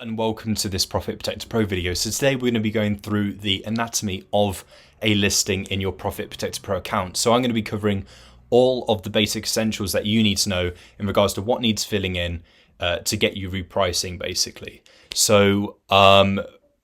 and welcome to this Profit Protector Pro video. So today we're going to be going through the anatomy of a listing in your Profit Protector Pro account. So I'm going to be covering all of the basic essentials that you need to know in regards to what needs filling in to get you repricing basically. So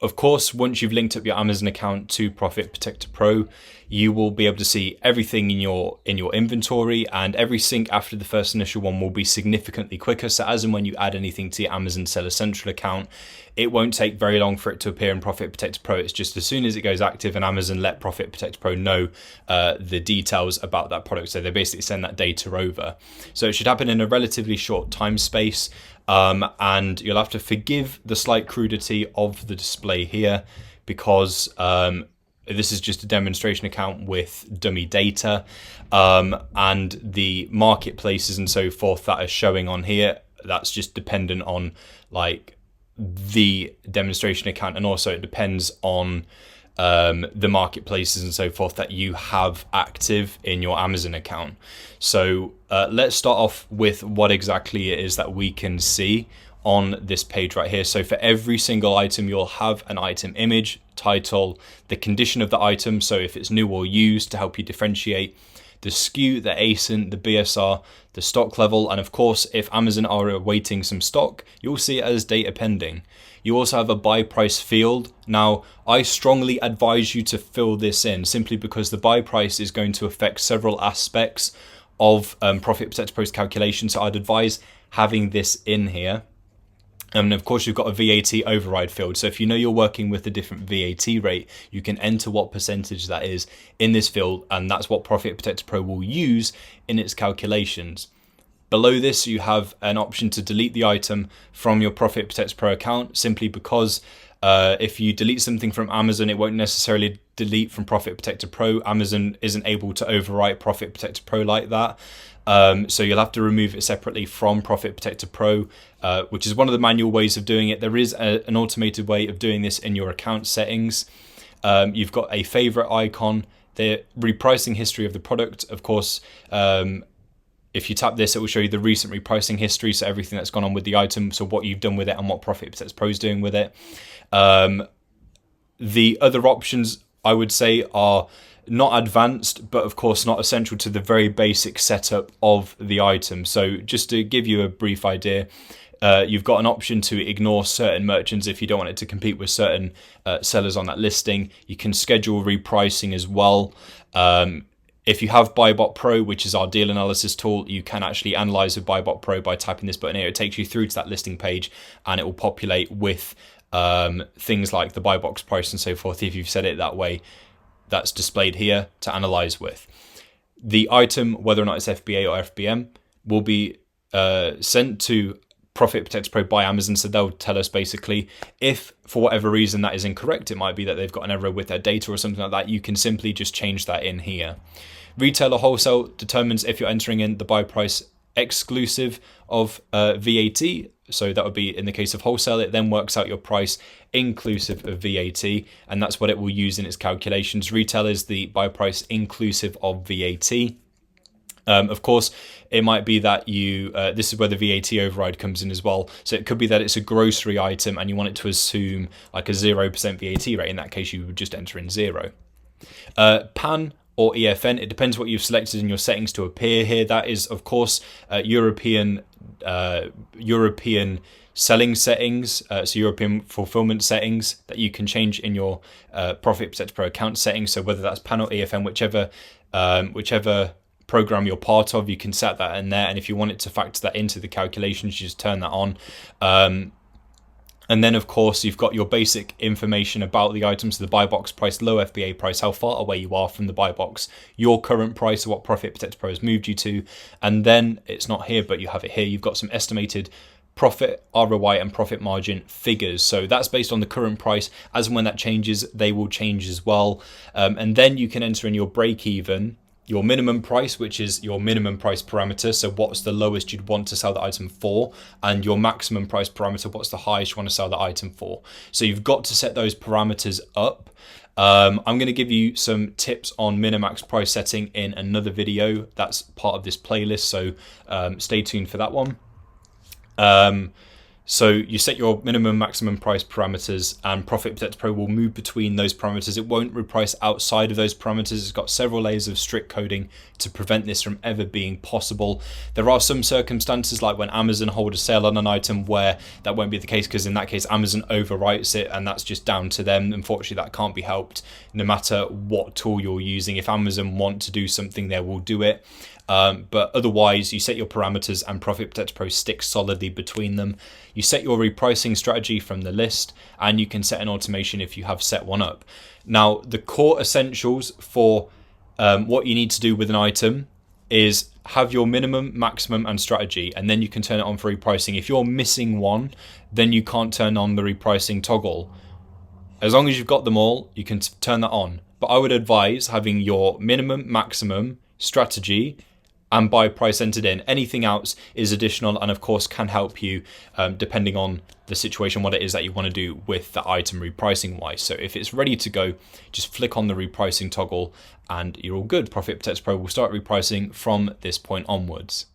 of course, once you've linked up your Amazon account to Profit Protector Pro, you will be able to see everything in your inventory, and every sync after the first initial one will be significantly quicker. So as and when you add anything to your Amazon Seller Central account, it won't take very long for it to appear in Profit Protector Pro. It's just as soon as it goes active and Amazon let Profit Protector Pro know the details about that product. So they basically send that data over. So it should happen in a relatively short time space. And you'll have to forgive the slight crudity of the display here because this is just a demonstration account with dummy data, and the marketplaces and so forth that are showing on here, that's just dependent on like the demonstration account, and also it depends on the marketplaces and so forth that you have active in your Amazon account. So let's start off with what exactly it is that we can see on this page right here. So for every single item, you'll have an item image, title, the condition of the item, so if it's new or used to help you differentiate, the SKU, the ASIN, the BSR, the stock level, and of course, if Amazon are awaiting some stock, you'll see it as data pending. You also have a buy price field. Now, I strongly advise you to fill this in simply because the buy price is going to affect several aspects of Profit Protector Pro's calculation. So I'd advise having this in here. And of course, you've got a VAT override field. So if you know you're working with a different VAT rate, you can enter what percentage that is in this field, and that's what Profit Protector Pro will use in its calculations. Below this, you have an option to delete the item from your Profit Protector Pro account, simply because if you delete something from Amazon, it won't necessarily delete from Profit Protector Pro. Amazon isn't able to overwrite Profit Protector Pro like that. So you'll have to remove it separately from Profit Protector Pro, which is one of the manual ways of doing it. There is an automated way of doing this in your account settings. You've got a favorite icon, the repricing history of the product. Of course, if you tap this, it will show you the recent repricing history, so everything that's gone on with the item, so what you've done with it and what Profit Protector Pro is doing with it. The other options, I would say, are not advanced, but of course not essential to the very basic setup of the item. So just to give you a brief idea, you've got an option to ignore certain merchants if you don't want it to compete with certain sellers on that listing. You can schedule repricing as well. If you have Buybot Pro, which is our deal analysis tool, you can actually analyze with Buybot Pro by tapping this button here. It takes you through to that listing page, and it will populate with things like the buy box price and so forth. If you've set it that way, that's displayed here to analyze with. The item, whether or not it's FBA or FBM, will be sent to Profit Protector Pro by Amazon. So they'll tell us basically if for whatever reason that is incorrect. It might be that they've got an error with their data or something like that. You can simply just change that in here. Retail or wholesale determines if you're entering in the buy price exclusive of VAT. So that would be in the case of wholesale. It then works out your price inclusive of VAT, and that's what it will use in its calculations. Retail is the buy price inclusive of VAT. Of course, it might be that you, this is where the VAT override comes in as well. So it could be that it's a grocery item and you want it to assume like a 0% VAT rate. In that case, you would just enter in 0. PAN or EFN, it depends what you've selected in your settings to appear here. That is, of course, European selling settings, so European fulfillment settings that you can change in your Profit Protector Pro account settings. So whether that's PAN or EFN, whichever program you're part of, you can set that in there. And if you want it to factor that into the calculations, you just turn that on. And then, of course, you've got your basic information about the items, the buy box price, low FBA price, how far away you are from the buy box, your current price, or what Profit Protector Pro has moved you to. And then it's not here, but you have it here. You've got some estimated profit, ROI, and profit margin figures. So that's based on the current price. As and when that changes, they will change as well. And then you can enter in your break even, your minimum price, which is your minimum price parameter, so what's the lowest you'd want to sell the item for, and your maximum price parameter, what's the highest you want to sell the item for. So you've got to set those parameters up. I'm going to give you some tips on Minimax price setting in another video. That's part of this playlist, so stay tuned for that one. So you set your minimum, maximum price parameters, and Profit Protector Pro will move between those parameters. It won't reprice outside of those parameters. It's got several layers of strict coding to prevent this from ever being possible. There are some circumstances, like when Amazon hold a sale on an item, where that won't be the case, because in that case Amazon overwrites it, and that's just down to them. Unfortunately, that can't be helped no matter what tool you're using. If Amazon want to do something, they will do it. But otherwise, you set your parameters and Profit Protector Pro sticks solidly between them. You set your repricing strategy from the list, and you can set an automation if you have set one up. Now, the core essentials for what you need to do with an item is have your minimum, maximum, and strategy, and then you can turn it on for repricing. If you're missing one, then you can't turn on the repricing toggle. As long as you've got them all, you can turn that on. But I would advise having your minimum, maximum, strategy, and buy price entered in. Anything else is additional, and of course can help you depending on the situation, what it is that you want to do with the item repricing wise. So if it's ready to go, just flick on the repricing toggle and you're all good. Profit Protector Pro will start repricing from this point onwards.